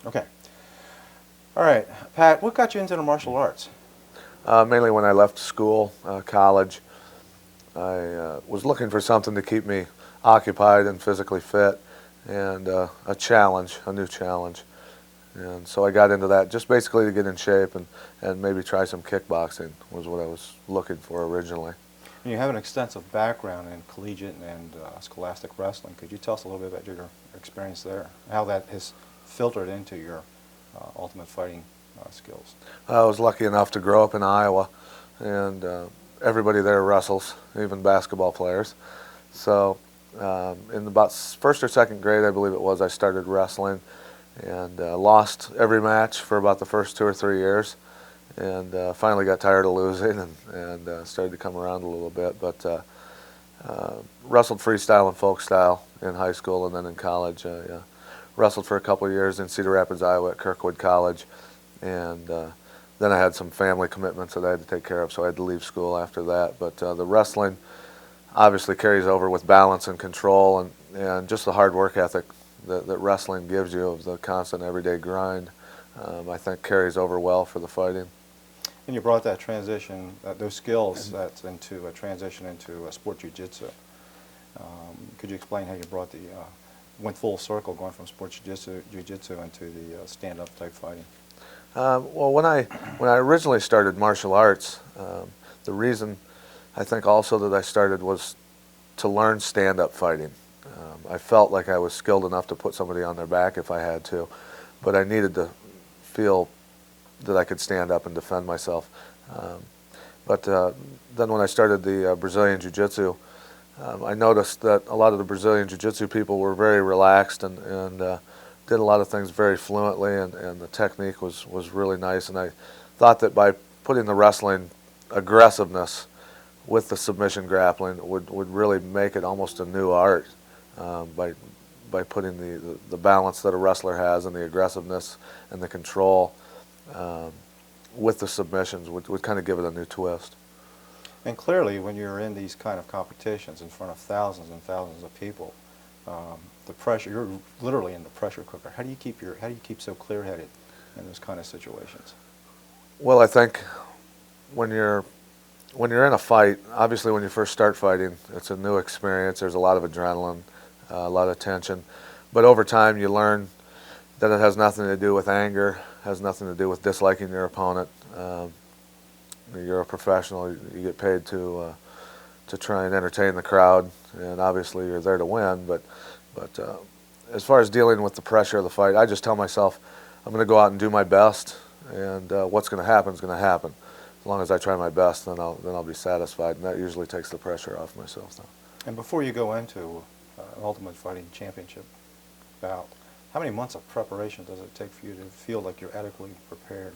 Okay. All right, Pat, what got you into the martial arts? Mainly when I left school, college, I was looking for something to keep me occupied and physically fit, and a challenge, a new challenge. And so I got into that just basically to get in shape and maybe try some kickboxing was what I was looking for originally. And you have an extensive background in collegiate and scholastic wrestling. Could you tell us a little bit about your experience there, how that has filtered into your ultimate fighting skills? I was lucky enough to grow up in Iowa, and everybody there wrestles, even basketball players. So in about first or second grade, I believe it was, I started wrestling and lost every match for about the first 2 or 3 years, and finally got tired of losing and started to come around a little bit. But wrestled freestyle and folk style in high school, and then in college, wrestled for a couple of years in Cedar Rapids, Iowa at Kirkwood College, and then I had some family commitments that I had to take care of, so I had to leave school after that. But the wrestling obviously carries over with balance and control and just the hard work ethic that wrestling gives you of the constant everyday grind. I think carries over well for the fighting. And you brought that transition, those skills, that's into a transition into sport jiu-jitsu. Could you explain how you brought went full circle going from sport jiu-jitsu into the stand-up type fighting? Well, when I originally started martial arts, the reason I think also that I started was to learn stand-up fighting. I felt like I was skilled enough to put somebody on their back if I had to, but I needed to feel that I could stand up and defend myself. But then when I started the Brazilian Jiu-Jitsu, I noticed that a lot of the Brazilian Jiu-Jitsu people were very relaxed and did a lot of things very fluently, and the technique was really nice. And I thought that by putting the wrestling aggressiveness with the submission grappling would really make it almost a new art by putting the balance that a wrestler has and the aggressiveness and the control with the submissions would kind of give it a new twist. And clearly, when you're in these kind of competitions in front of thousands and thousands of people, the pressure, you're literally in the pressure cooker. How do you keep so clear-headed in those kind of situations? Well, I think when you're in a fight, obviously when you first start fighting, it's a new experience. There's a lot of adrenaline, a lot of tension. But over time you learn that it has nothing to do with anger, has nothing to do with disliking your opponent. You're a professional. You get paid to try and entertain the crowd, and obviously you're there to win. But as far as dealing with the pressure of the fight, I just tell myself I'm going to go out and do my best, and what's going to happen is going to happen. As long as I try my best, then I'll be satisfied, and that usually takes the pressure off myself. Though. And before you go into an Ultimate Fighting Championship bout, how many months of preparation does it take for you to feel like you're adequately prepared?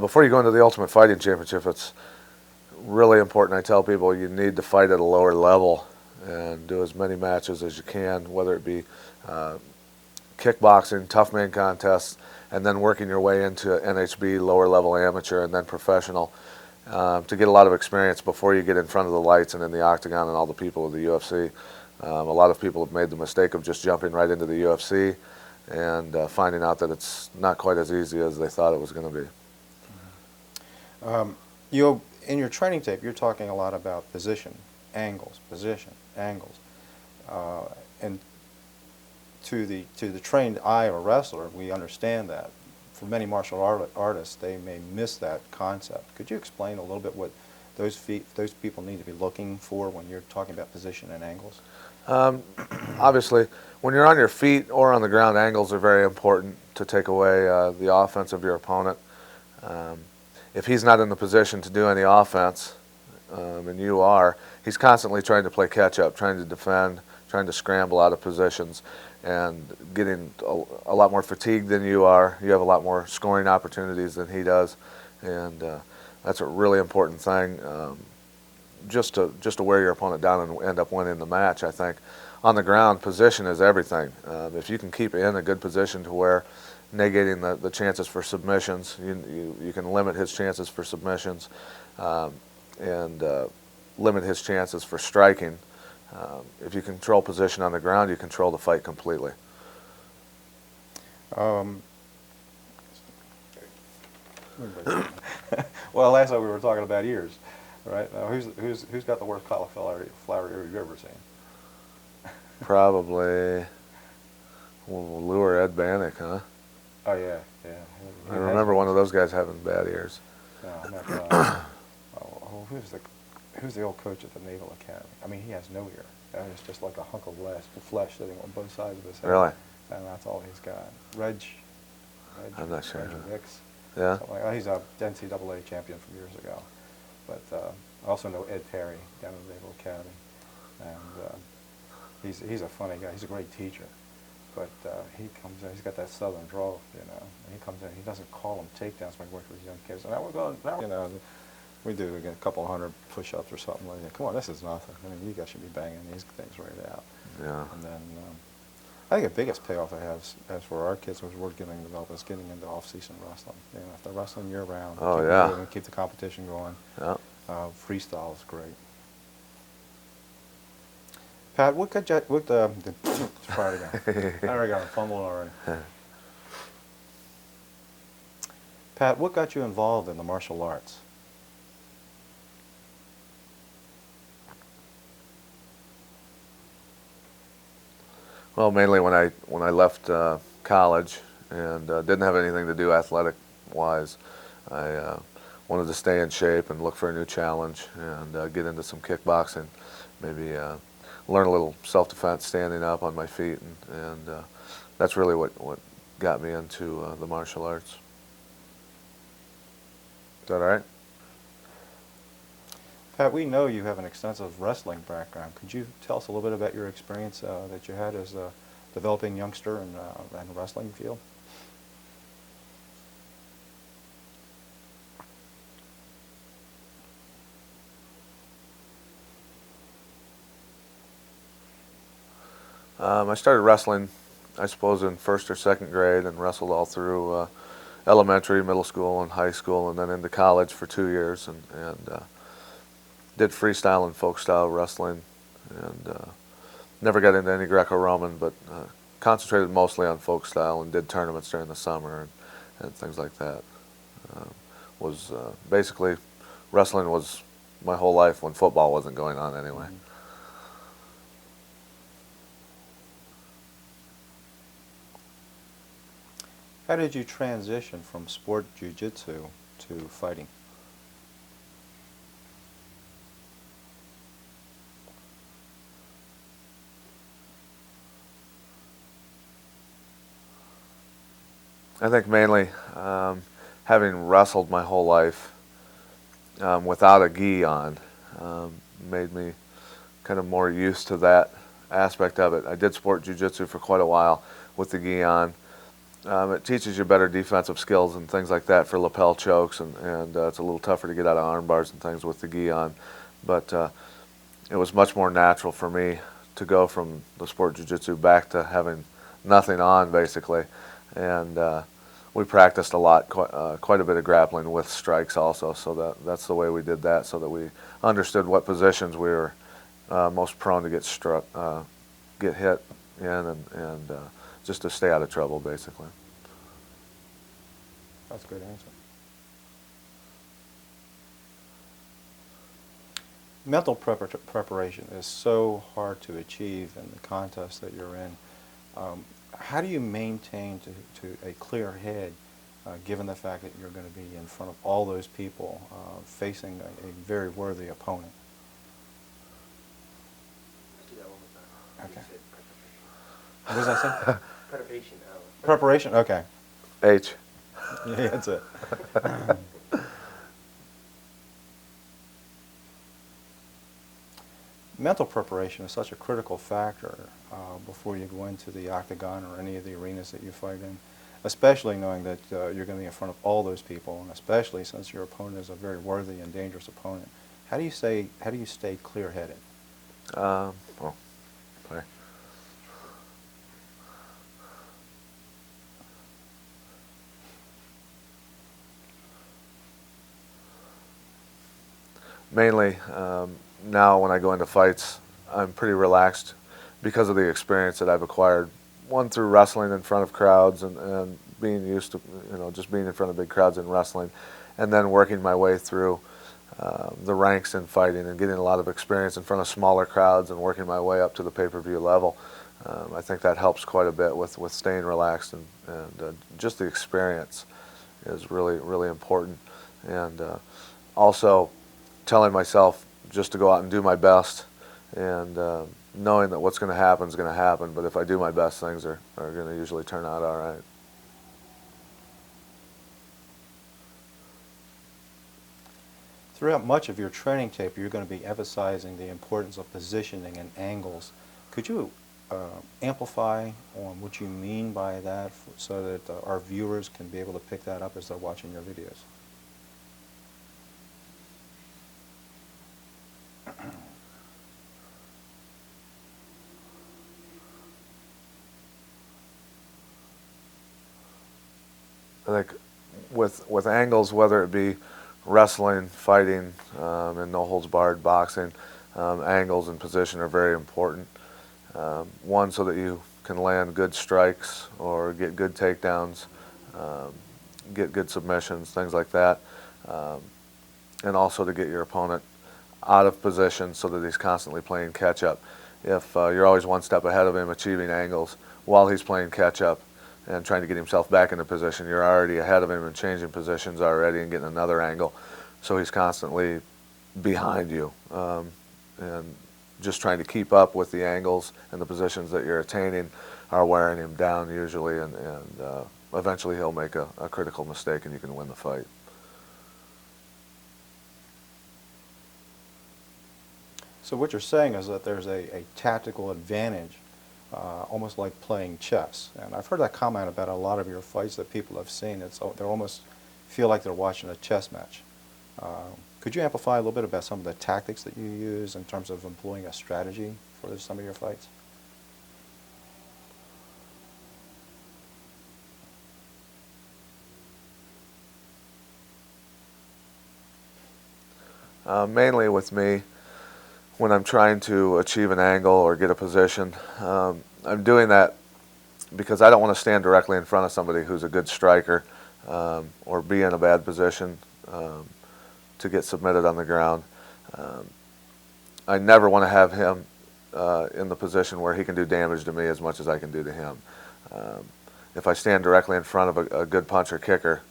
Before you go into the Ultimate Fighting Championship, it's really important. I tell people you need to fight at a lower level and do as many matches as you can, whether it be kickboxing, tough man contests, and then working your way into NHB, lower level amateur, and then professional to get a lot of experience before you get in front of the lights and in the octagon and all the people of the UFC. A lot of people have made the mistake of just jumping right into the UFC and finding out that it's not quite as easy as they thought it was going to be. In your training tape, you're talking a lot about position, angles, and to the trained eye of a wrestler, we understand that. For many martial artists, they may miss that concept. Could you explain a little bit what those people need to be looking for when you're talking about position and angles? Obviously, when you're on your feet or on the ground, angles are very important to take away the offense of your opponent. If he's not in the position to do any offense, and you are, he's constantly trying to play catch-up, trying to defend, trying to scramble out of positions, and getting a lot more fatigued than you are. You have a lot more scoring opportunities than he does, and that's a really important thing. Just to wear your opponent down and end up winning the match, I think. On the ground, position is everything. If you can keep in a good position to where negating the chances for submissions, you can limit his chances for submissions and limit his chances for striking. If you control position on the ground, you control the fight completely. Well, last time we were talking about ears, right? Now, who's got the worst cauliflower ear you've ever seen? Probably Lou or Ed Bannock, huh? Oh yeah, yeah. I remember one of those guys having bad ears. No, not, who's the old coach at the Naval Academy? I mean, he has no ear. I mean, it's just like a hunk of glass, flesh sitting on both sides of his head. Really? And that's all he's got. Reg I'm not sure. Hicks. Yeah? Something like that. He's a NCAA champion from years ago. But I also know Ed Perry down at the Naval Academy. And he's a funny guy. He's a great teacher. But he comes in, he's got that southern drawl, you know. And he comes in, he doesn't call them takedowns when he works with young kids. And now we're going, now, you know, we do again, a couple hundred push-ups or something like that. Come on, this is nothing. I mean, you guys should be banging these things right out. Yeah. And then I think the biggest payoff I have as for our kids was we're getting developed is getting into off-season wrestling. You know, if they're wrestling year-round, Oh, keep it yeah. moving, keep the competition going. Yeah. Freestyle is great. Pat, what got you? Try it again. There we go. I'm fumbling already. Pat, what got you involved in the martial arts? Well, mainly when I left college and didn't have anything to do athletic-wise, I wanted to stay in shape and look for a new challenge and get into some kickboxing, maybe learn a little self-defense, standing up on my feet, and that's really what got me into the martial arts. Is that all right? Pat, we know you have an extensive wrestling background. Could you tell us a little bit about your experience that you had as a developing youngster in the wrestling field? I started wrestling, I suppose, in first or second grade and wrestled all through elementary, middle school, and high school, and then into college for 2 years and did freestyle and folk style wrestling, and never got into any Greco-Roman, but concentrated mostly on folk style and did tournaments during the summer and things like that. Was basically, wrestling was my whole life when football wasn't going on anyway. Mm-hmm. How did you transition from sport jiu-jitsu to fighting? I think mainly having wrestled my whole life without a gi on made me kind of more used to that aspect of it. I did sport jiu-jitsu for quite a while with the gi on. It teaches you better defensive skills and things like that for lapel chokes, and it's a little tougher to get out of arm bars and things with the gi on. But it was much more natural for me to go from the sport jiu-jitsu back to having nothing on, basically. And we practiced a lot, quite a bit of grappling with strikes also, so that's the way we did that, so that we understood what positions we were most prone to get struck, get hit in, and just to stay out of trouble, basically. That's a good answer. Mental preparation is so hard to achieve in the contest that you're in. How do you maintain to a clear head, given the fact that you're going to be in front of all those people facing a very worthy opponent? Okay. What does that say? Preparation. Preparation? Okay. H. Yeah, that's it. Mental preparation is such a critical factor before you go into the octagon or any of the arenas that you fight in, especially knowing that you're going to be in front of all those people, and especially since your opponent is a very worthy and dangerous opponent. How do you stay clear-headed? Well, sorry. Mainly, now when I go into fights, I'm pretty relaxed because of the experience that I've acquired. One, through wrestling in front of crowds and being used to, just being in front of big crowds in wrestling, and then working my way through the ranks in fighting and getting a lot of experience in front of smaller crowds and working my way up to the pay-per-view level. I think that helps quite a bit with staying relaxed, and just the experience is really, really important. And also telling myself just to go out and do my best, and knowing that what's going to happen is going to happen, but if I do my best, things are going to usually turn out all right. Throughout much of your training tape, you're going to be emphasizing the importance of positioning and angles. Could you amplify on what you mean by that so that our viewers can be able to pick that up as they're watching your videos? I think with angles, whether it be wrestling, fighting, and no-holds-barred boxing, angles and position are very important. One, so that you can land good strikes or get good takedowns, get good submissions, things like that. And also to get your opponent out of position so that he's constantly playing catch-up. If you're always one step ahead of him achieving angles while he's playing catch-up and trying to get himself back into position, you're already ahead of him and changing positions already and getting another angle. So he's constantly behind you, and just trying to keep up with the angles and the positions that you're attaining are wearing him down usually, and eventually he'll make a critical mistake and you can win the fight. So what you're saying is that there's a tactical advantage, almost like playing chess. And I've heard that comment about a lot of your fights that people have seen. They almost feel like they're watching a chess match. Could you amplify a little bit about some of the tactics that you use in terms of employing a strategy for some of your fights? Mainly with me, when I'm trying to achieve an angle or get a position, I'm doing that because I don't want to stand directly in front of somebody who's a good striker, or be in a bad position to get submitted on the ground. I never want to have him in the position where he can do damage to me as much as I can do to him. If I stand directly in front of a good puncher kicker,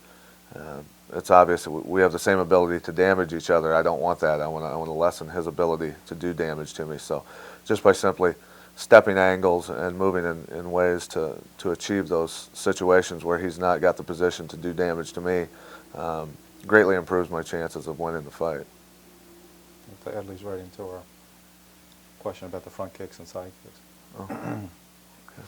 it's obvious that we have the same ability to damage each other. I don't want that. I want to lessen his ability to do damage to me. So just by simply stepping angles and moving in ways to achieve those situations where he's not got the position to do damage to me, greatly improves my chances of winning the fight. That leads right into our question about the front kicks and side kicks. Oh. Okay.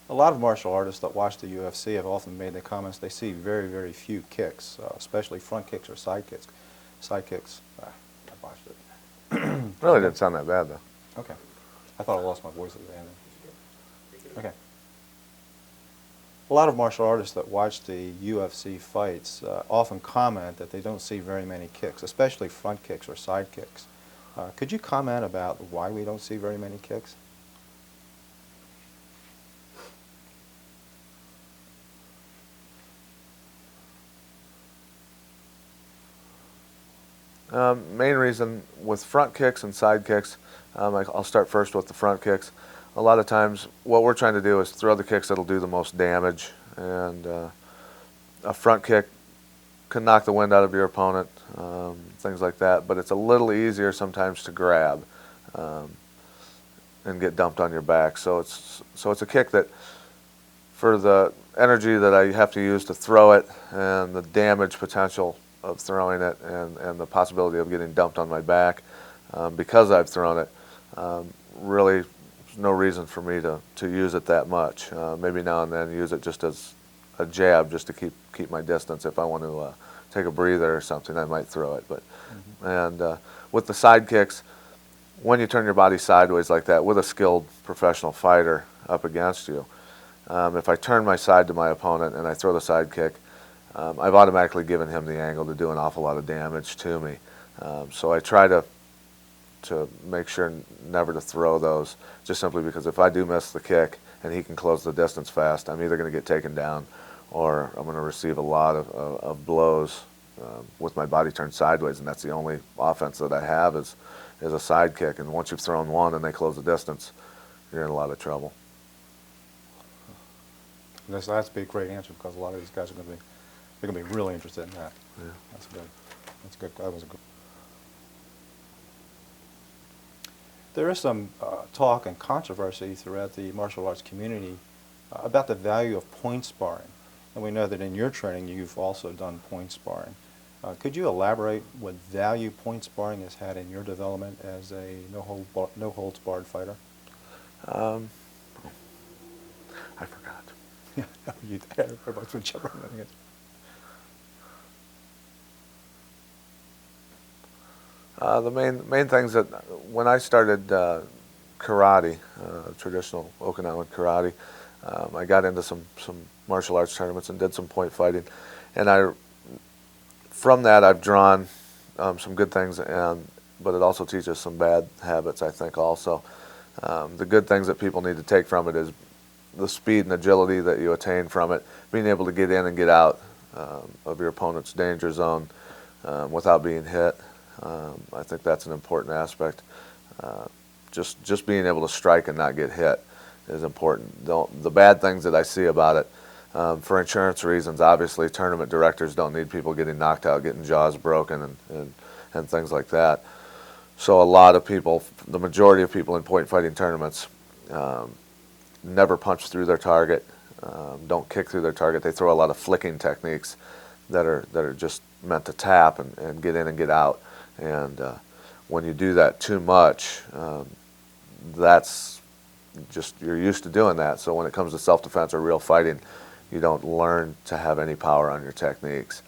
A lot of martial artists that watch the UFC have often made the comments they see very, very few kicks, especially front kicks or side kicks. Side kicks, I botched it. Really didn't sound that bad, though. Okay. I thought I lost my voice at the end. Okay. A lot of martial artists that watch the UFC fights often comment that they don't see very many kicks, especially front kicks or side kicks. Could you comment about why we don't see very many kicks? Main reason with front kicks and side kicks, I'll start first with the front kicks. A lot of times what we're trying to do is throw the kicks that'll do the most damage, and a front kick can knock the wind out of your opponent, things like that, but it's a little easier sometimes to grab and get dumped on your back. So it's a kick that, for the energy that I have to use to throw it and the damage potential of throwing it and the possibility of getting dumped on my back because I've thrown it, really there's no reason for me to use it that much. Maybe now and then use it just as a jab just to keep my distance. If I want to take a breather or something, I might throw it. But and with the side kicks, when you turn your body sideways like that with a skilled professional fighter up against you, if I turn my side to my opponent and I throw the side kick, I've automatically given him the angle to do an awful lot of damage to me. So I try to to make sure never to throw those, just simply because if I do miss the kick and he can close the distance fast, I'm either going to get taken down or I'm going to receive a lot of blows with my body turned sideways, and that's the only offense that I have is a side kick. And once you've thrown one and they close the distance, you're in a lot of trouble. That's be a great answer, because a lot of these guys are going to be, they're going to be really interested in that. Yeah. That's good. That's good. That was a good. There is some talk and controversy throughout the martial arts community about the value of point sparring. And we know that in your training you've also done point sparring. Could you elaborate what value point sparring has had in your development as a no holds barred fighter? I forgot. Yeah, you everybody's been jumping on it. The main things that when I started karate, traditional Okinawan karate, I got into some martial arts tournaments and did some point fighting, and from that I've drawn some good things, but it also teaches some bad habits, I think. Also, the good things that people need to take from it is the speed and agility that you attain from it, being able to get in and get out of your opponent's danger zone without being hit. I think that's an important aspect. Just being able to strike and not get hit is important. The bad things that I see about it, for insurance reasons, obviously tournament directors don't need people getting knocked out, getting jaws broken, and things like that. So a lot of people, the majority of people in point fighting tournaments, never punch through their target, don't kick through their target. They throw a lot of flicking techniques that are just meant to tap and get in and get out. And when you do that too much, that's just, you're used to doing that. So when it comes to self-defense or real fighting, you don't learn to have any power on your techniques.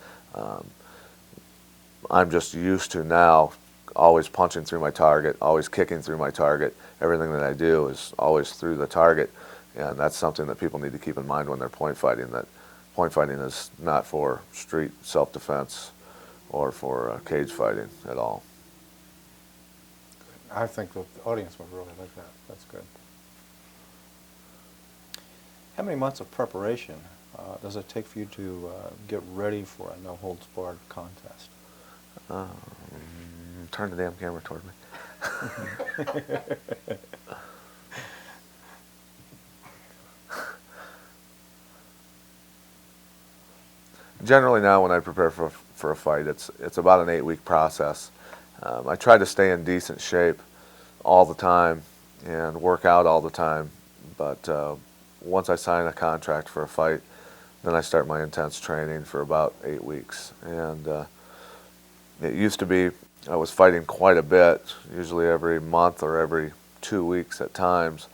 I'm just used to now always punching through my target, always kicking through my target. Everything that I do is always through the target, and that's something that people need to keep in mind when they're point fighting, that point fighting is not for street self-defense or for cage fighting at all. I think the audience would really like that. That's good. How many months of preparation does it take for you to get ready for a no holds barred contest? Turn the damn camera toward me. Generally now when I prepare for a fight, it's about an 8-week process. I try to stay in decent shape all the time and work out all the time, but once I sign a contract for a fight, then I start my intense training for about 8 weeks. And it used to be I was fighting quite a bit, usually every month or every 2 weeks at times,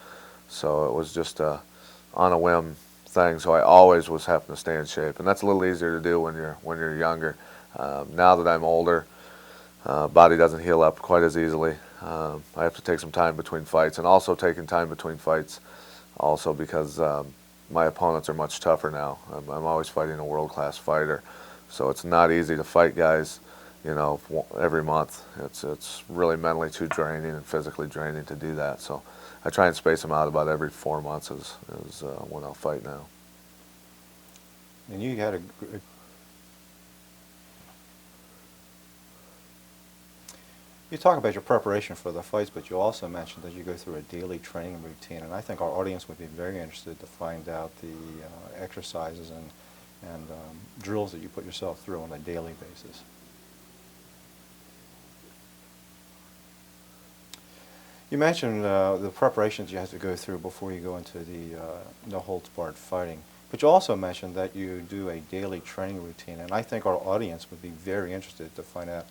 so it was just on a whim thing. So I always was having to stay in shape, and that's a little easier to do when you're younger. Now that I'm older, body doesn't heal up quite as easily. I have to take some time between fights, and also taking time between fights also because my opponents are much tougher now. I'm always fighting a world-class fighter, so it's not easy to fight guys, you know, every month. It's really mentally too draining and physically draining to do that. So I try and space them out about every 4 months is when I'll fight now. And you had you talk about your preparation for the fights, but you also mentioned that you go through a daily training routine, and I think our audience would be very interested to find out the exercises and drills that you put yourself through on a daily basis. You mentioned the preparations you have to go through before you go into the no-holds-barred fighting, but you also mentioned that you do a daily training routine, and I think our audience would be very interested to find out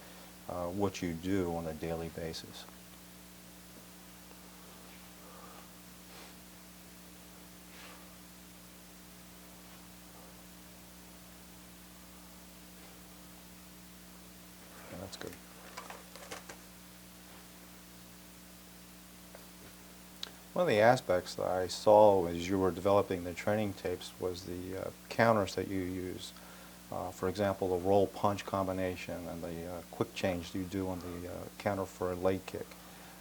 what you do on a daily basis. Yeah, that's good. One of the aspects that I saw as you were developing the training tapes was the counters that you use. For example, the roll punch combination and the quick change you do on the counter for a leg kick.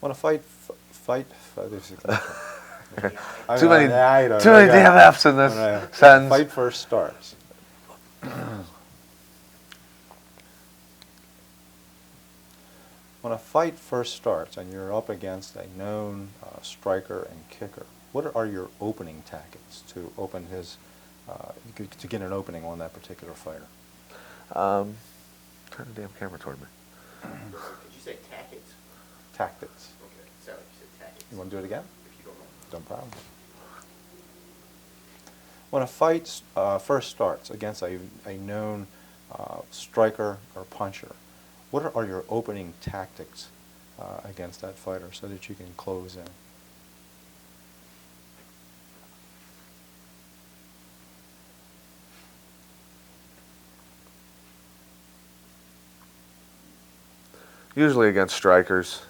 When a fight, Too many I don't too know. many damn F's in this When a sentence. fight first starts. When a fight first starts and you're up against a known striker and kicker, what are your opening tactics to open his, to get an opening on that particular fighter? Turn the damn camera toward me. Did you say tactics? Tactics. Okay, sounded like you said tactics. You want to do it again? If you don't mind. No problem. When a fight first starts against a known striker or puncher, what are your opening tactics against that fighter so that you can close in? Usually against strikers.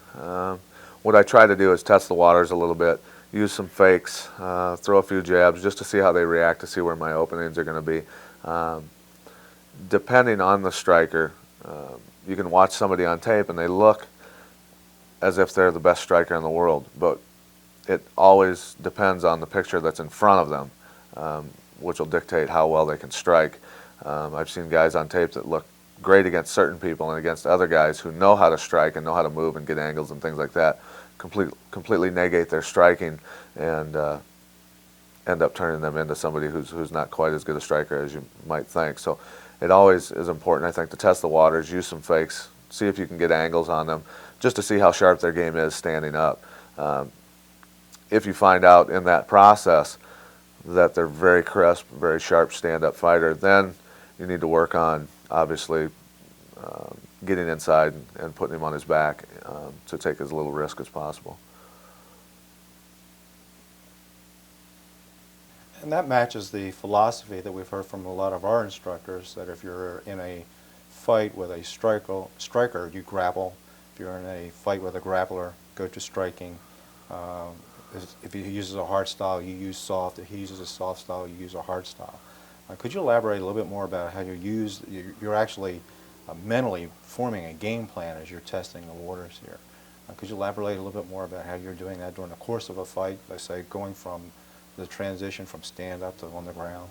What I try to do is test the waters a little bit, use some fakes, throw a few jabs just to see how they react, to see where my openings are going to be. Depending on the striker, you can watch somebody on tape and they look as if they're the best striker in the world, but it always depends on the picture that's in front of them, which will dictate how well they can strike. I've seen guys on tape that look great against certain people, and against other guys who know how to strike and know how to move and get angles and things like that, completely negate their striking and end up turning them into somebody who's not quite as good a striker as you might think. So it always is important, I think, to test the waters, use some fakes, see if you can get angles on them, just to see how sharp their game is standing up. If you find out in that process that they're very crisp, very sharp stand-up fighter, then you need to work on, obviously, getting inside and putting him on his back to take as little risk as possible. And that matches the philosophy that we've heard from a lot of our instructors, that if you're in a fight with a striker, you grapple. If you're in a fight with a grappler, go to striking. If he uses a hard style, you use soft. If he uses a soft style, you use a hard style. Could you elaborate a little bit more about how you're actually mentally forming a game plan as you're testing the waters here? Could you elaborate a little bit more about how you're doing that during the course of a fight, let's say going from the transition from stand up to on the ground?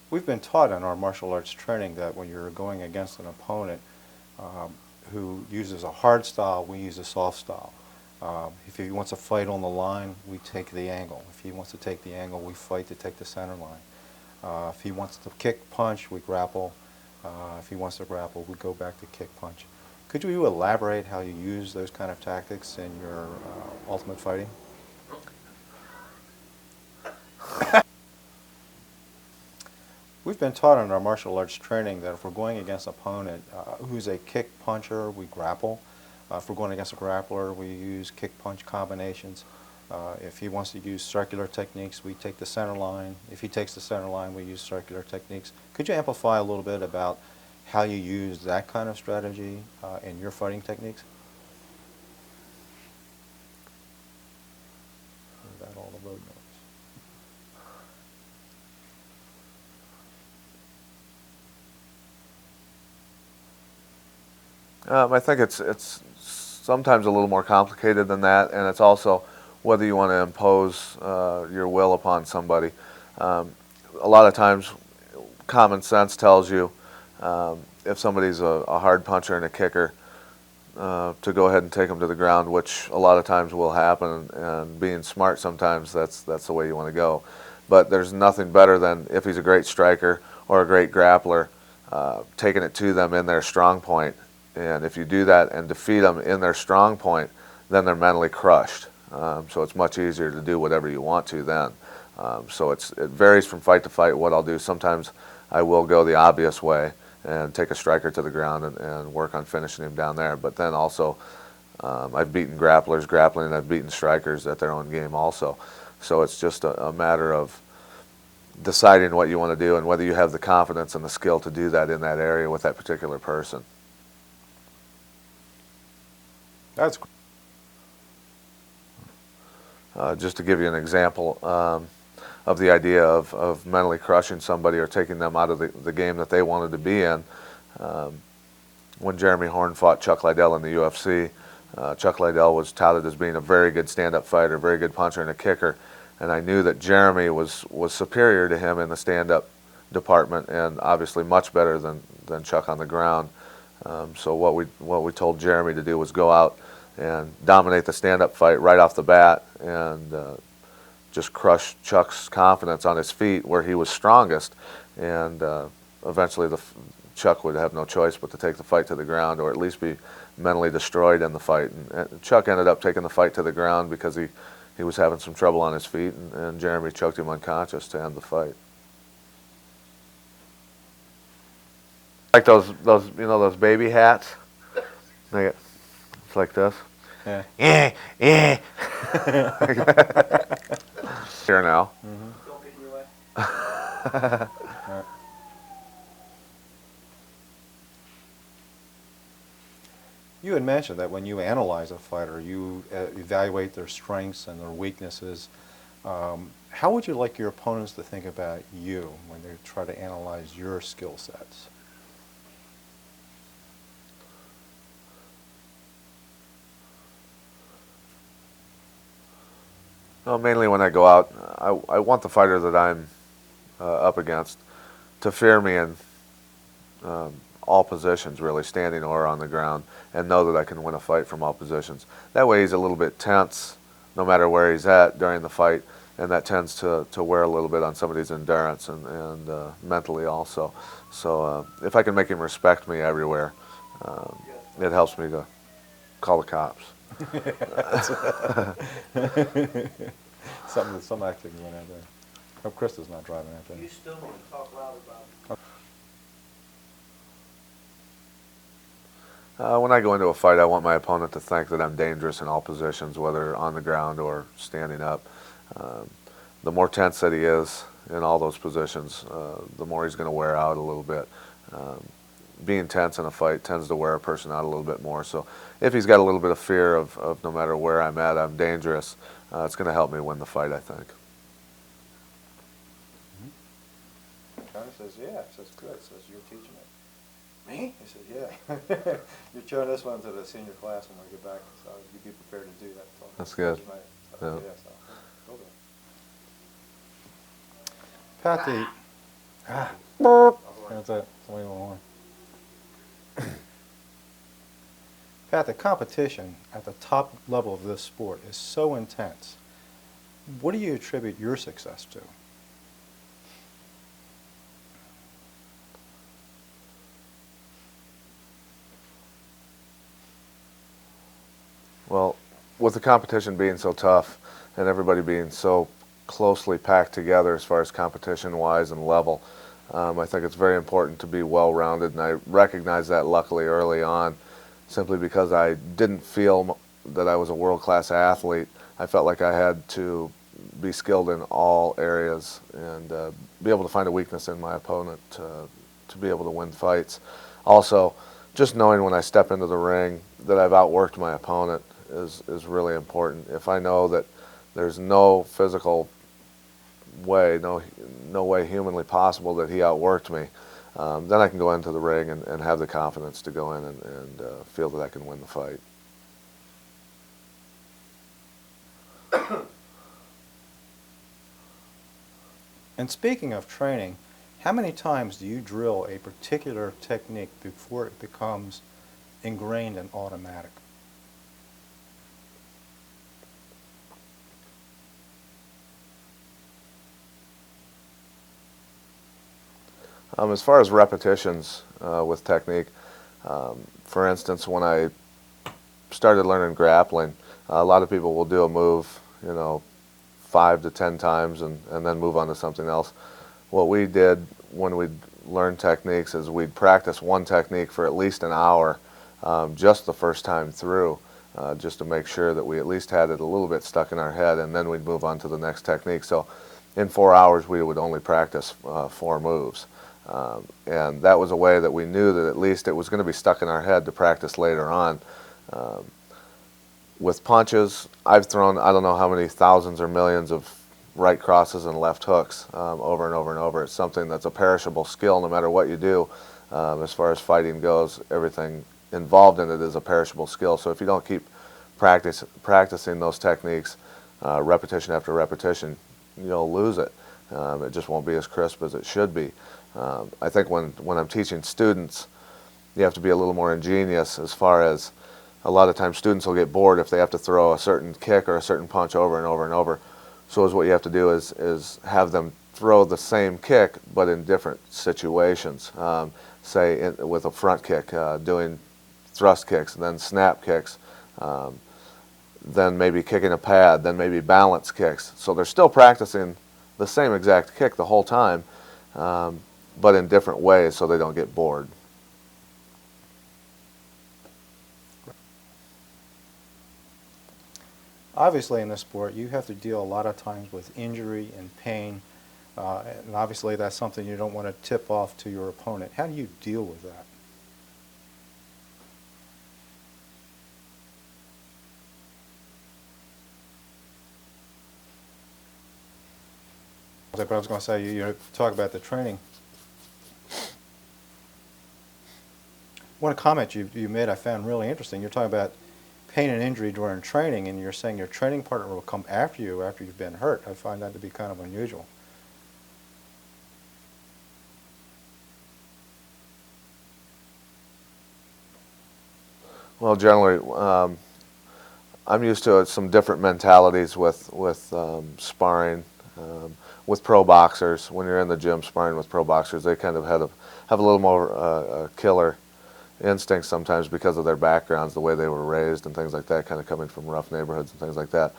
We've been taught in our martial arts training that when you're going against an opponent who uses a hard style, we use a soft style. If he wants to fight on the line, we take the angle. If he wants to take the angle, we fight to take the center line. If he wants to kick punch, we grapple. If he wants to grapple, we go back to kick punch. Could you elaborate how you use those kind of tactics in your ultimate fighting? We've been taught in our martial arts training that if we're going against an opponent who's a kick puncher, we grapple. If we're going against a grappler, we use kick-punch combinations. If he wants to use circular techniques, we take the center line. If he takes the center line, we use circular techniques. Could you amplify a little bit about how you use that kind of strategy in your fighting techniques? Is that all the road noise? I think it's sometimes a little more complicated than that, and it's also whether you want to impose your will upon somebody. A lot of times, common sense tells you if somebody's a hard puncher and a kicker, to go ahead and take them to the ground, which a lot of times will happen, and being smart sometimes that's the way you want to go. But there's nothing better than if he's a great striker or a great grappler, taking it to them in their strong point. And if you do that and defeat them in their strong point, then they're mentally crushed. So it's much easier to do whatever you want to then. So it varies from fight to fight what I'll do. Sometimes I will go the obvious way and take a striker to the ground and work on finishing him down there. But then also I've beaten grapplers grappling, and I've beaten strikers at their own game also. So it's just a matter of deciding what you want to do and whether you have the confidence and the skill to do that in that area with that particular person. That's great. Just to give you an example of the idea of mentally crushing somebody or taking them out of the game that they wanted to be in, when Jeremy Horn fought Chuck Liddell in the UFC. Chuck Liddell was touted as being a very good stand-up fighter, very good puncher and a kicker, and I knew that Jeremy was superior to him in the stand-up department, and obviously much better than Chuck on the ground. So what we told Jeremy to do was go out and dominate the stand-up fight right off the bat, and just crush Chuck's confidence on his feet where he was strongest, and eventually Chuck would have no choice but to take the fight to the ground, or at least be mentally destroyed in the fight. And Chuck ended up taking the fight to the ground because he was having some trouble on his feet, and Jeremy choked him unconscious to end the fight. Like those those baby hats. It's like this. Yeah. Yeah. Here now. Don't get in your way. Right. You had mentioned that when you analyze a fighter, you evaluate their strengths and their weaknesses. How would you like your opponents to think about you when they try to analyze your skill sets? Well, mainly when I go out, I want the fighter that I'm up against to fear me in all positions, really, standing or on the ground, and know that I can win a fight from all positions. That way he's a little bit tense no matter where he's at during the fight, and that tends to wear a little bit on somebody's endurance and mentally also. So if I can make him respect me everywhere, it helps me to call the cops. Some acting went out there. Hope Krista's not driving out there. You still want to talk loud about it. When I go into a fight, I want my opponent to think that I'm dangerous in all positions, whether on the ground or standing up. The more tense that he is in all those positions, the more he's going to wear out a little bit. Being tense in a fight tends to wear a person out a little bit more. So if he's got a little bit of fear of no matter where I'm at, I'm dangerous, it's going to help me win the fight, I think. Johnny says, yeah. He says, good. He says, you're teaching it. Me? He said, yeah. You're showing this one to the senior class when we get back, so you'd be prepared to do that. That's good. So, Yeah. yeah, so go there. Pat, that's it. Somebody won't Pat, the competition at the top level of this sport is so intense. What do you attribute your success to? Well, with the competition being so tough and everybody being so closely packed together as far as competition-wise and level, I think it's very important to be well-rounded, and I recognized that luckily early on, simply because I didn't feel that I was a world-class athlete. I felt like I had to be skilled in all areas and be able to find a weakness in my opponent to be able to win fights. Also, just knowing when I step into the ring that I've outworked my opponent is really important. If I know that there's no physical way, no way humanly possible that he outworked me, then I can go into the ring and have the confidence to go in and feel that I can win the fight. And speaking of training, how many times do you drill a particular technique before it becomes ingrained and automatic? As far as repetitions with technique, for instance, when I started learning grappling, a lot of people will do a move, 5 to 10 times and then move on to something else. What we did when we learned techniques is we'd practice one technique for at least an hour just the first time through, just to make sure that we at least had it a little bit stuck in our head, and then we'd move on to the next technique. So in 4 hours we would only practice 4 moves. And that was a way that we knew that at least it was going to be stuck in our head to practice later on. With punches, I've thrown I don't know how many thousands or millions of right crosses and left hooks over and over and over. It's something that's a perishable skill no matter what you do. As far as fighting goes, everything involved in it is a perishable skill. So if you don't keep practicing those techniques repetition after repetition, you'll lose it. It just won't be as crisp as it should be. I think when I'm teaching students, you have to be a little more ingenious as far as a lot of times students will get bored if they have to throw a certain kick or a certain punch over and over and over. So what you have to do is have them throw the same kick but in different situations. Say with a front kick, doing thrust kicks, then snap kicks, then maybe kicking a pad, then maybe balance kicks. So they're still practicing the same exact kick the whole time, but in different ways so they don't get bored. Obviously in this sport you have to deal a lot of times with injury and pain, and obviously that's something you don't want to tip off to your opponent. How do you deal with that? But I was going to say, you talk about the training. One comment you made I found really interesting. You're talking about pain and injury during training, and you're saying your training partner will come after you after you've been hurt. I find that to be kind of unusual. Well, generally, I'm used to some different mentalities with sparring. With pro boxers, when you're in the gym sparring with pro boxers, they kind of have a little more killer instinct sometimes because of their backgrounds, the way they were raised and things like that, kind of coming from rough neighborhoods and things like that.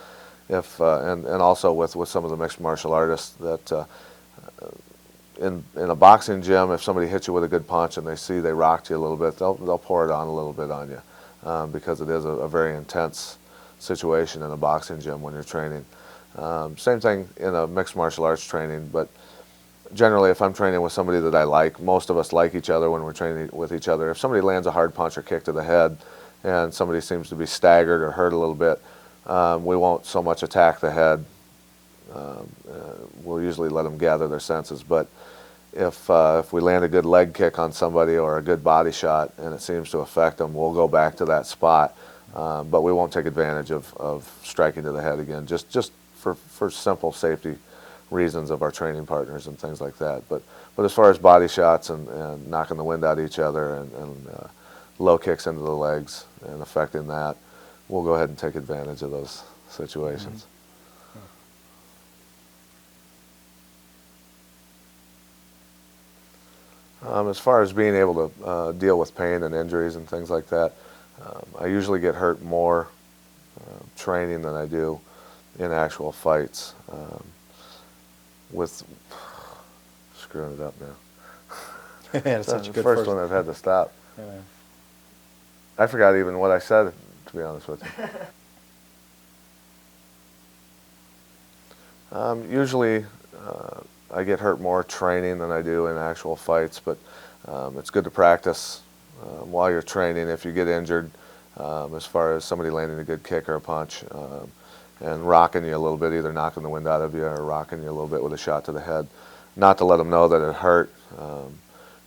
And also with some of the mixed martial artists that in a boxing gym, if somebody hits you with a good punch and they see they rocked you a little bit, they'll pour it on a little bit on you because it is a very intense situation in a boxing gym when you're training. Same thing in a mixed martial arts training, but generally if I'm training with somebody that I like, most of us like each other when we're training with each other. If somebody lands a hard punch or kick to the head and somebody seems to be staggered or hurt a little bit, we won't so much attack the head. We'll usually let them gather their senses, but if we land a good leg kick on somebody or a good body shot and it seems to affect them, we'll go back to that spot, but we won't take advantage of striking to the head again, just for simple safety reasons of our training partners and things like that. But as far as body shots and knocking the wind out of each other and low kicks into the legs and affecting that, we'll go ahead and take advantage of those situations. As far as being able to deal with pain and injuries and things like that, I usually get hurt more training than I do in actual fights. With screwing it up now. Yeah, it's such a the good first one I've had to stop. Yeah. I forgot even what I said, to be honest with you. Usually I get hurt more training than I do in actual fights, but it's good to practice while you're training. If you get injured, as far as somebody landing a good kick or a punch and rocking you a little bit, either knocking the wind out of you or rocking you a little bit with a shot to the head, not to let them know that it hurt,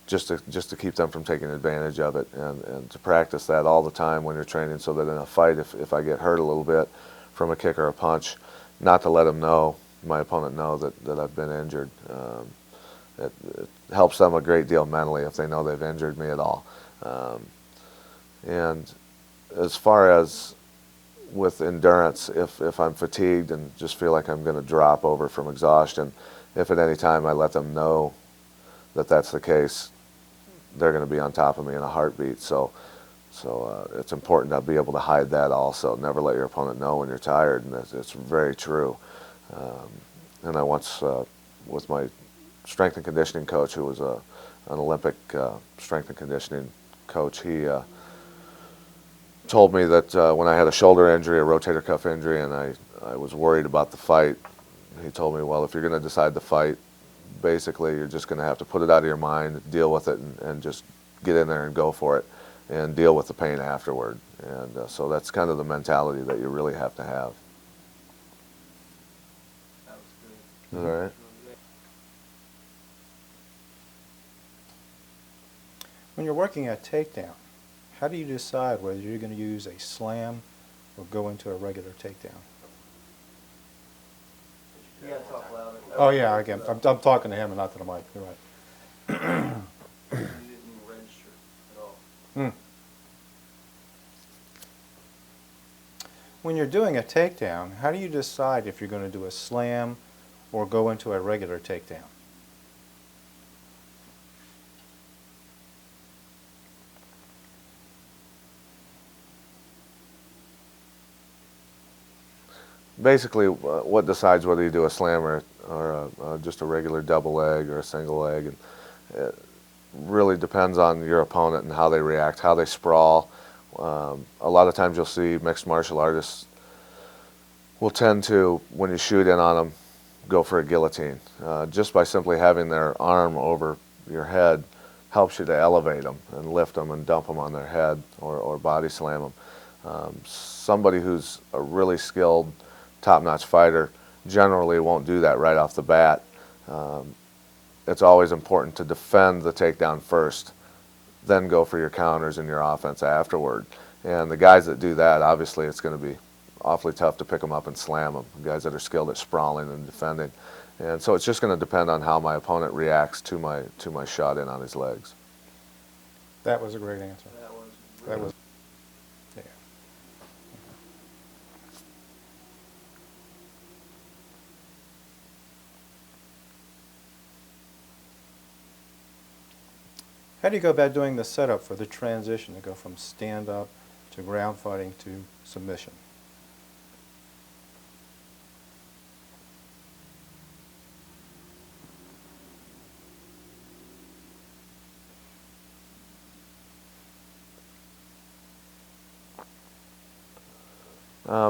just to keep them from taking advantage of it, and to practice that all the time when you're training, so that in a fight, if I get hurt a little bit from a kick or a punch, not to let them know, my opponent know that I've been injured. It helps them a great deal mentally if they know they've injured me at all. And as far as with endurance, if I'm fatigued and just feel like I'm going to drop over from exhaustion, if at any time I let them know that that's the case, they're going to be on top of me in a heartbeat. So it's important to be able to hide that also. Never let your opponent know when you're tired, and it's very true. And I once, with my strength and conditioning coach, who was an Olympic strength and conditioning coach, he told me that when I had a shoulder injury, a rotator cuff injury, and I was worried about the fight, he told me, well, if you're going to decide to fight, basically you're just going to have to put it out of your mind, deal with it, and just get in there and go for it, and deal with the pain afterward. And so that's kind of the mentality that you really have to have. That was good. Is that right? When you're working at takedown, how do you decide whether you're going to use a slam or go into a regular takedown? You gotta talk louder. Oh yeah, again, I'm talking to him and not to the mic. You're right. You didn't register at all. Hmm. When you're doing a takedown, how do you decide if you're going to do a slam or go into a regular takedown? Basically, what decides whether you do a slam or just a regular double leg or a single leg, and it really depends on your opponent and how they react, how they sprawl. A lot of times you'll see mixed martial artists will tend to, when you shoot in on them, go for a guillotine. Just by simply having their arm over your head helps you to elevate them and lift them and dump them on their head or body slam them. Somebody who's a really skilled, top-notch fighter generally won't do that right off the bat. It's always important to defend the takedown first, then go for your counters and your offense afterward. And the guys that do that, obviously it's going to be awfully tough to pick them up and slam them, guys that are skilled at sprawling and defending. And so it's just going to depend on how my opponent reacts to my shot in on his legs. That was a great answer. That was. Yeah. How do you go about doing the setup for the transition to go from stand-up to ground fighting to submission?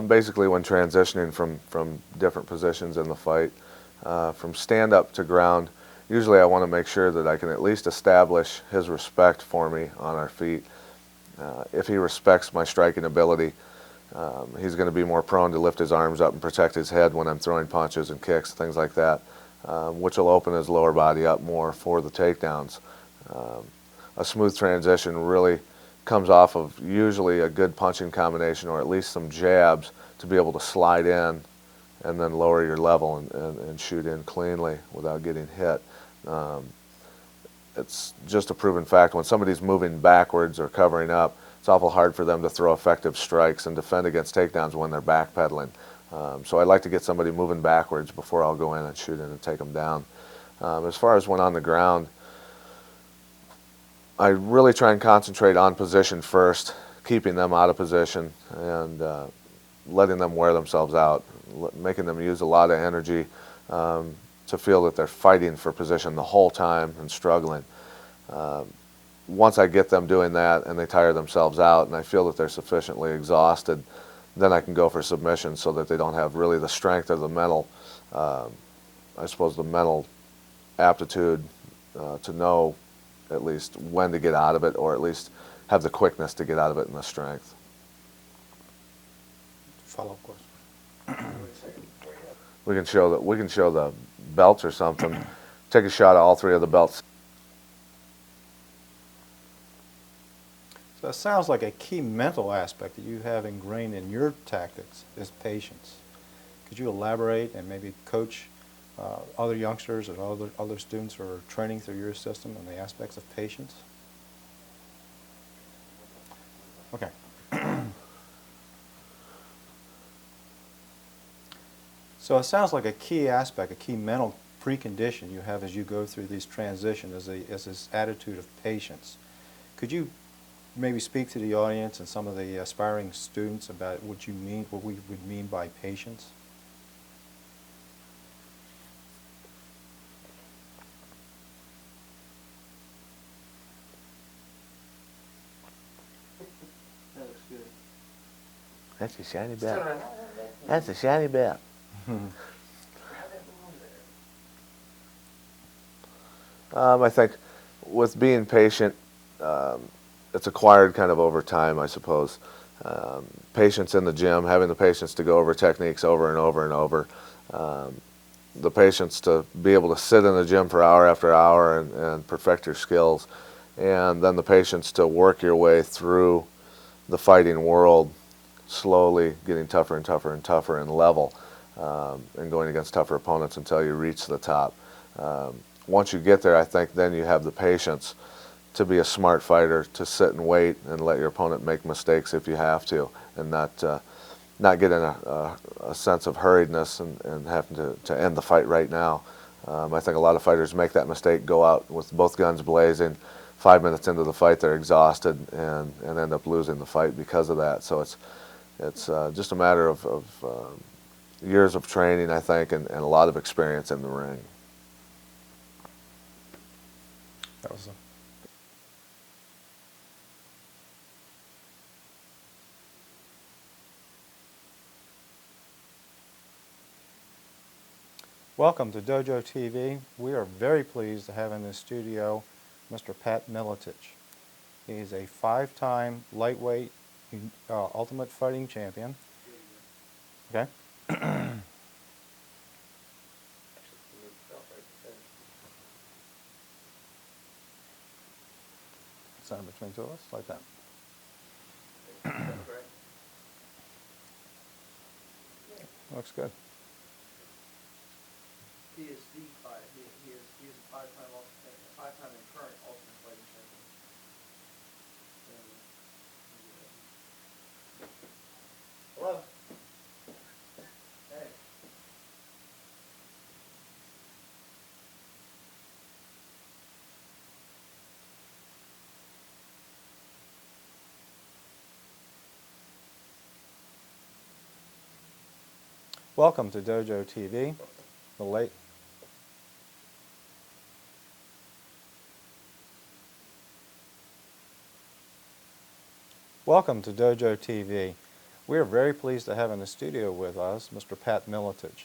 Basically, when transitioning from different positions in the fight, from stand-up to ground, usually I want to make sure that I can at least establish his respect for me on our feet. If he respects my striking ability, he's going to be more prone to lift his arms up and protect his head when I'm throwing punches and kicks, things like that, which will open his lower body up more for the takedowns. A smooth transition really comes off of usually a good punching combination or at least some jabs to be able to slide in and then lower your level and shoot in cleanly without getting hit. It's just a proven fact when somebody's moving backwards or covering up, it's awful hard for them to throw effective strikes and defend against takedowns when they're backpedaling. So I like to get somebody moving backwards before I'll go in and shoot in and take them down. As far as when on the ground, I really try and concentrate on position first, keeping them out of position and letting them wear themselves out, making them use a lot of energy to feel that they're fighting for position the whole time and struggling. Once I get them doing that and they tire themselves out and I feel that they're sufficiently exhausted, then I can go for submission so that they don't have really the strength or the mental, I suppose the mental aptitude to know at least when to get out of it, or at least have the quickness to get out of it and the strength. Follow-up question. We can show the belts or something. Take a shot at all three of the belts. So it sounds like a key mental aspect that you have ingrained in your tactics is patience. Could you elaborate and maybe coach other youngsters and other students who are training through your system on the aspects of patience? Okay. So it sounds like a key aspect, a key mental precondition you have as you go through these transitions is this attitude of patience. Could you maybe speak to the audience and some of the aspiring students about what you mean, what we would mean by patience? That looks good. That's a shiny belt. That's a shiny belt. I think with being patient, it's acquired kind of over time, I suppose. Patience in the gym, having the patience to go over techniques over and over and over. the patients to be able to sit in the gym for hour after hour and perfect your skills, and then the patients to work your way through the fighting world, slowly getting tougher and tougher and tougher and level, and going against tougher opponents until you reach the top. Once you get there, I think then you have the patience to be a smart fighter, to sit and wait and let your opponent make mistakes if you have to, and not get in a sense of hurriedness and having to end the fight right now. I think a lot of fighters make that mistake, go out with both guns blazing. 5 minutes into the fight, they're exhausted and end up losing the fight because of that. So it's just a matter of years of training, I think, and a lot of experience in the ring. That was Welcome to Dojo TV. We are very pleased to have in the studio Mr. Pat Miletich. He is a 5-time lightweight Ultimate Fighting champion. Okay. Stand between two of us, like that. Looks good. He is the five. He is a 5-time and current Ultimate Fighting champion. Hello. Hey. Welcome to Dojo TV. The late. Welcome to Dojo TV. We are very pleased to have in the studio with us Mr. Pat Miletich.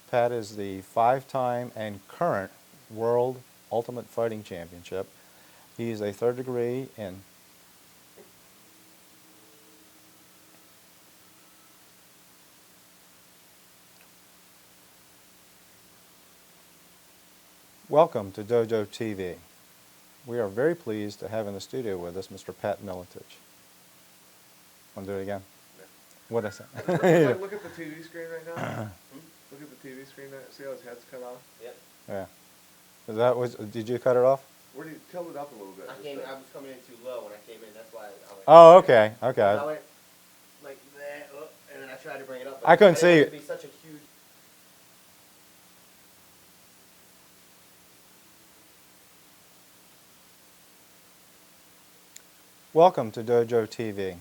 Pat is the 5-time and current World Ultimate Fighting Championship. He is a 3rd degree in Welcome to Dojo TV. We are very pleased to have in the studio with us Mr. Pat Miletich. Want to do it again? Yeah. What is it? Look at the TV screen right now. Look at the TV screen. See how his head's cut off? Yep. Yeah. Did you cut it off? Where do you tilt it up a little bit? I was coming in too low when I came in. That's why I went. Oh, okay. Okay. I went like that, and then I tried to bring it up. But I couldn't didn't see want it. it to be such a huge. Welcome to Dojo TV.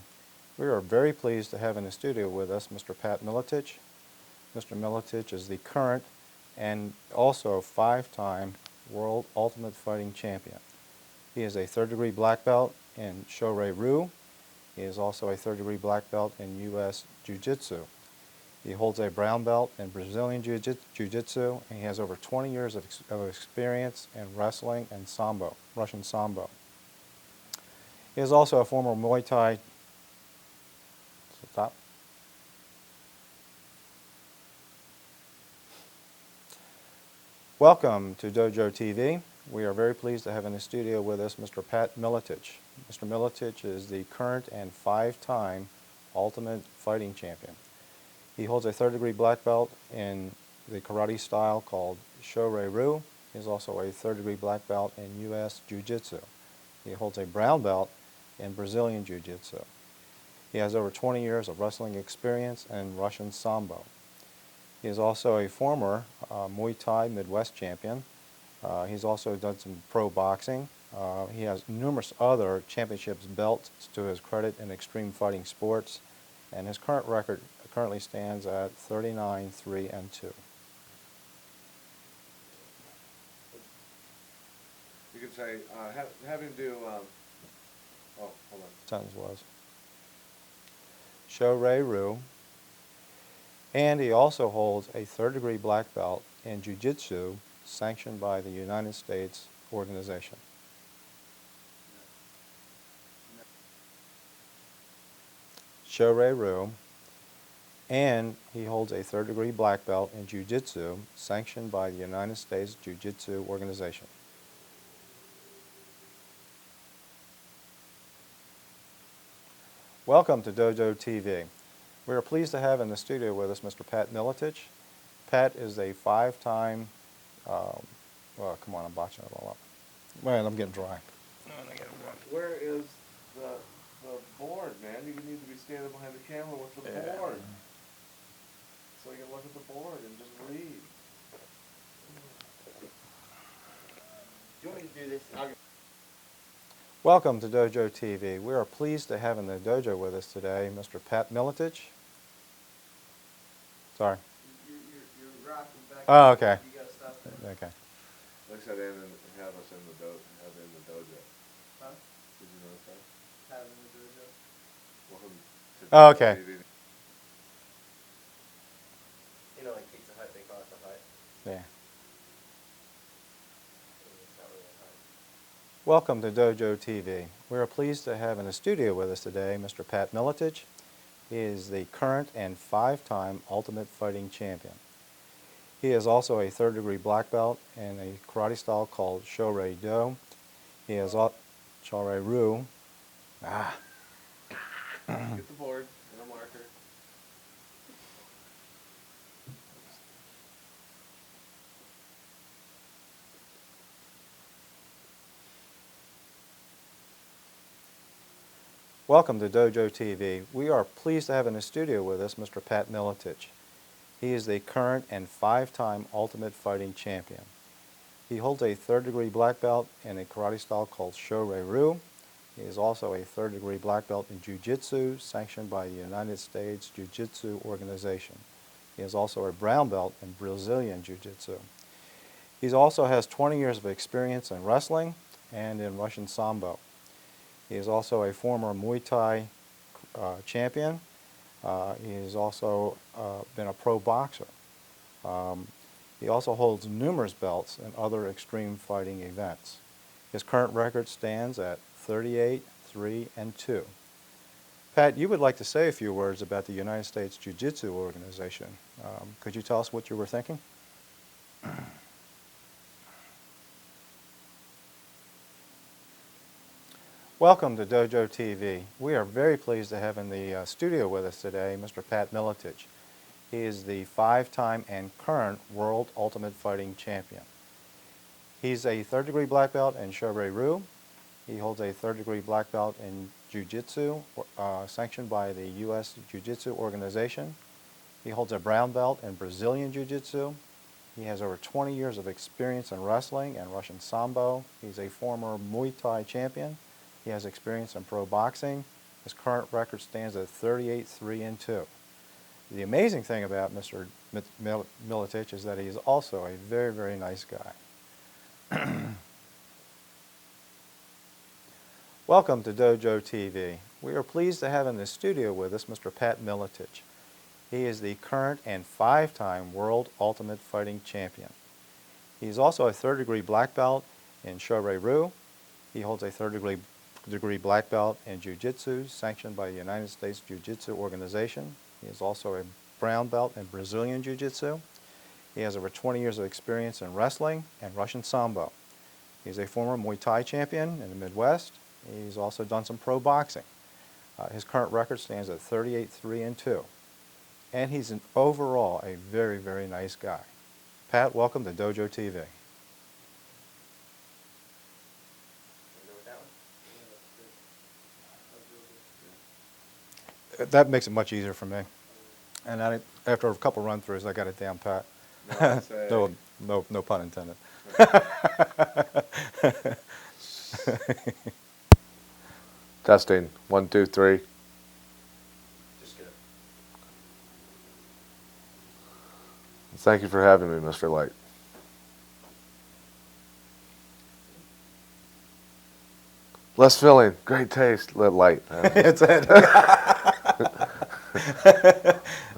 We are very pleased to have in the studio with us Mr. Pat Miletich. Mr. Miletich is the current and also 5-time World Ultimate Fighting Champion. He is a 3rd degree black belt in Shorei-Ryu. He is also a 3rd degree black belt in U.S. Jiu-Jitsu. He holds a brown belt in Brazilian Jiu-Jitsu, and he has over 20 years of experience in wrestling and Sambo, Russian Sambo. He is also a former Muay Thai. Stop. Welcome to Dojo TV. We are very pleased to have in the studio with us Mr. Pat Miletich. Mr. Miletich is the current and 5-time Ultimate Fighting Champion. He holds a 3rd degree black belt in the karate style called Shorei-Ryu. He is also a 3rd degree black belt in U.S. Jiu-Jitsu. He holds a brown belt in Brazilian Jiu-Jitsu. He has over 20 years of wrestling experience in Russian Sambo. He is also a former Muay Thai Midwest champion. He's also done some pro boxing. He has numerous other championships belts to his credit in extreme fighting sports, and his current record currently stands at 39-3-2. You could say, have him do, oh, hold on. Sentence was Shorei-Ryu, and he also holds a 3rd degree black belt in Jiu-Jitsu sanctioned by the United States organization. Shorei-Ryu, and he holds a third-degree black belt in Jiu-Jitsu sanctioned by the United States Jiu-Jitsu Organization. Welcome to Dojo TV. We are pleased to have in the studio with us Mr. Pat Miletich. Pat is a five-time, well, come on, I'm botching it all up. Man, I'm getting dry. Where is the board, man? You need to be standing behind the camera with the board. So you can look at the board and just read. Do you want me to do this? Welcome to Dojo TV. We are pleased to have in the dojo with us today Mr. Pat Miletich. Sorry. You're rocking back. Oh, okay. You gotta stop there. Okay. Like I said, and have us in the dojo. Huh? Did you notice that? Have in the dojo. Welcome to Oh, Dojo okay. TV. You know, like Pizza Hut, they call it the hut. Yeah. It's not really a hut. Welcome to Dojo TV. We are pleased to have in the studio with us today Mr. Pat Miletich. He is the current and five-time Ultimate Fighting Champion. He is also a third-degree black belt in a karate style called Shorei-Do. He is Shorei-Ryu. Get the board and a marker. Welcome to Dojo TV. We are pleased to have in the studio with us Mr. Pat Miletich. He is the current and five-time Ultimate Fighting Champion. He holds a third-degree black belt in a karate style called Shorei-Ryu. He is also a third-degree black belt in Jiu-Jitsu, sanctioned by the United States Jiu-Jitsu Organization. He is also a brown belt in Brazilian Jiu-Jitsu. He also has 20 years of experience in wrestling and in Russian Sambo. He is also a former Muay Thai champion. He has also been a pro boxer. He also holds numerous belts in other extreme fighting events. His current record stands at 38, 3, and 2. Pat, you would like to say a few words about the United States Jiu-Jitsu Organization. Could you tell us what you were thinking? Welcome to Dojo TV. We are very pleased to have in the studio with us today Mr. Pat Miletich. He is the five-time and current World Ultimate Fighting Champion. He's a third-degree black belt in Shorei-Ryu. He holds a third-degree black belt in Jiu-Jitsu, sanctioned by the U.S. Jiu-Jitsu Organization. He holds a brown belt in Brazilian Jiu-Jitsu. He has over 20 years of experience in wrestling and Russian Sambo. He's a former Muay Thai champion. He has experience in pro boxing. His current record stands at 38, 3, and 2. The amazing thing about Mr. Miletich is that he is also a very, very nice guy. Welcome to Dojo TV. We are pleased to have in the studio with us Mr. Pat Miletich. He is the current and five-time World Ultimate Fighting Champion. He is also a third-degree black belt in Shorei-Ryu. He holds a third-degree black belt in Jiu-Jitsu, sanctioned by the United States Jiu-Jitsu Organization. He is also a brown belt in Brazilian Jiu-Jitsu. He has over 20 years of experience in wrestling and Russian Sambo. He's a former Muay Thai champion in the Midwest. He's also done some pro boxing. His current record stands at 38, 3, and 2. And he's overall a very, very nice guy. Pat, welcome to Dojo TV. Go with that one? Yeah, that's good. That makes it much easier for me. And after a couple run-throughs, I got it down pat. No pun intended. Testing. 1, 2, 3. Just good. Thank you for having me, Mr. Light. Less filling, great taste, light. It's it.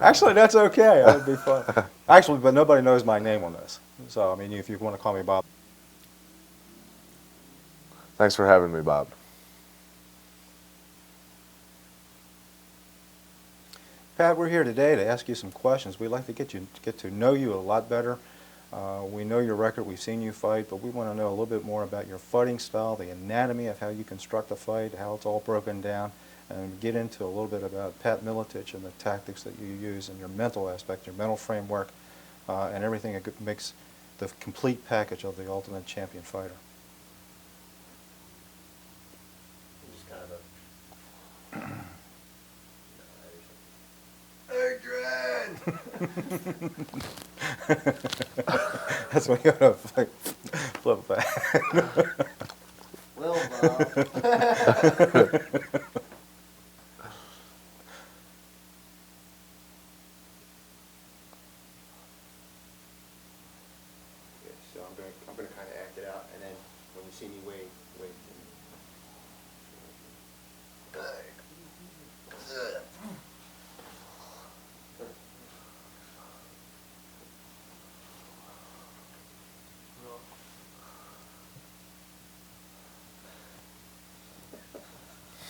Actually, that's okay. That would be fun. Actually, but nobody knows my name on this. So, I mean, if you want to call me Bob. Thanks for having me, Bob. Pat, we're here today to ask you some questions. We'd like to get to know you a lot better. We know your record, we've seen you fight, but we want to know a little bit more about your fighting style, the anatomy of how you construct a fight, how it's all broken down, and get into a little bit about Pat Miletich and the tactics that you use and your mental aspect, your mental framework, and everything that makes the complete package of the ultimate champion fighter. Just kind of a That's when you gotta flip that. well, Bob. Yeah, so I'm gonna kind of act it out, and then when you see me wait. Do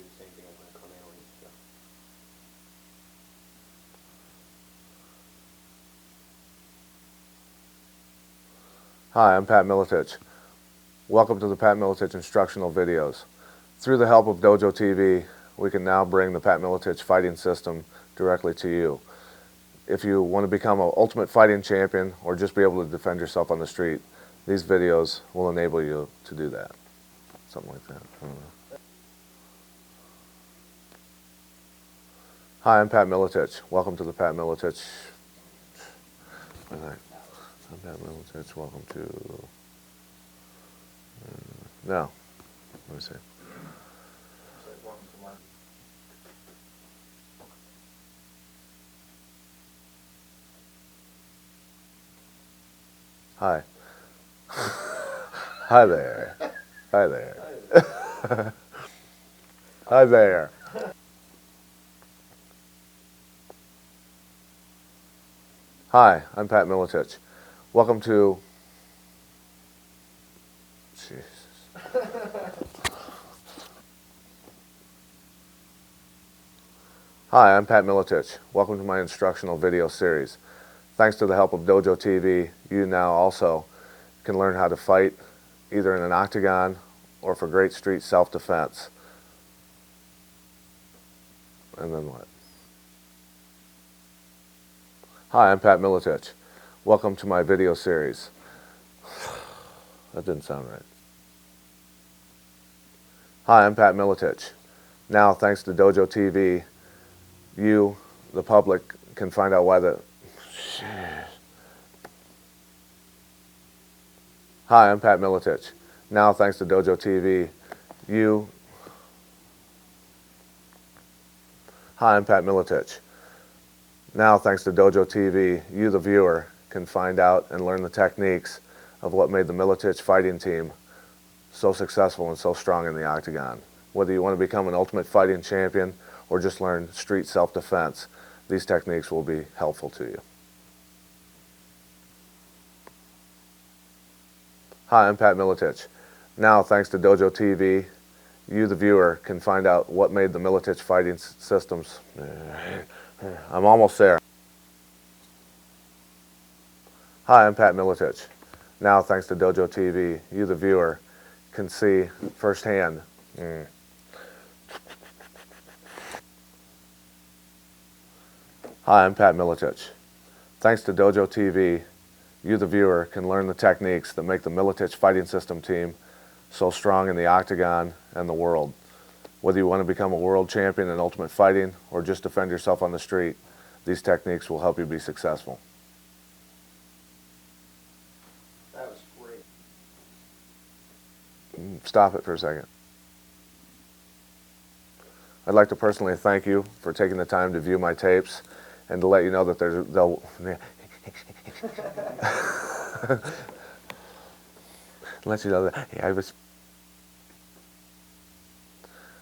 the same thing. I'm gonna come in on you. So. Hi, I'm Pat Miletich. Welcome to the Pat Miletich instructional videos. Through the help of Dojo TV, we can now bring the Pat Miletich fighting system directly to you. If you want to become an ultimate fighting champion or just be able to defend yourself on the street, these videos will enable you to do that. Something like that. I don't know. Hi, I'm Pat Miletich. Welcome to the Pat Miletich. All right. I'm Pat Miletich. Welcome to. No. Let me see. Hi. Hi there. Hi there. Hi there. Hi, I'm Pat Miletich. Welcome to. Jesus. Hi, I'm Pat Miletich. Welcome to my instructional video series. Thanks to the help of Dojo TV, you now also can learn how to fight either in an octagon or for great street self-defense. And then what? Hi, I'm Pat Miletich. Welcome to my video series. That didn't sound right. Hi, I'm Pat Miletich. Now, thanks to Dojo TV, you, the public, can find out why the... Hi, I'm Pat Miletich. Now, thanks to Dojo TV, you... Hi, I'm Pat Miletich. Now, thanks to Dojo TV, you, the viewer, can find out and learn the techniques of what made the Miletich fighting team so successful and so strong in the octagon. Whether you want to become an ultimate fighting champion or just learn street self-defense, these techniques will be helpful to you. Hi, I'm Pat Miletich. Now, thanks to Dojo TV, you, the viewer, can find out what made the Miletich fighting systems. I'm almost there. Hi, I'm Pat Miletich. Now, thanks to Dojo TV, you, the viewer, can see firsthand. Hi, I'm Pat Miletich. Thanks to Dojo TV, you, the viewer, can learn the techniques that make the Miletich fighting system team so strong in the octagon and the world. Whether you want to become a world champion in ultimate fighting or just defend yourself on the street, these techniques will help you be successful. That was great. Stop it for a second. I'd like to personally thank you for taking the time to view my tapes and to let you know that let you know that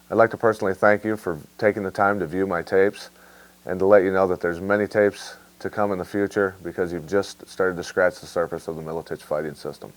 I'd like to personally thank you for taking the time to view my tapes and to let you know that there's many tapes to come in the future because you've just started to scratch the surface of the Miletich fighting system.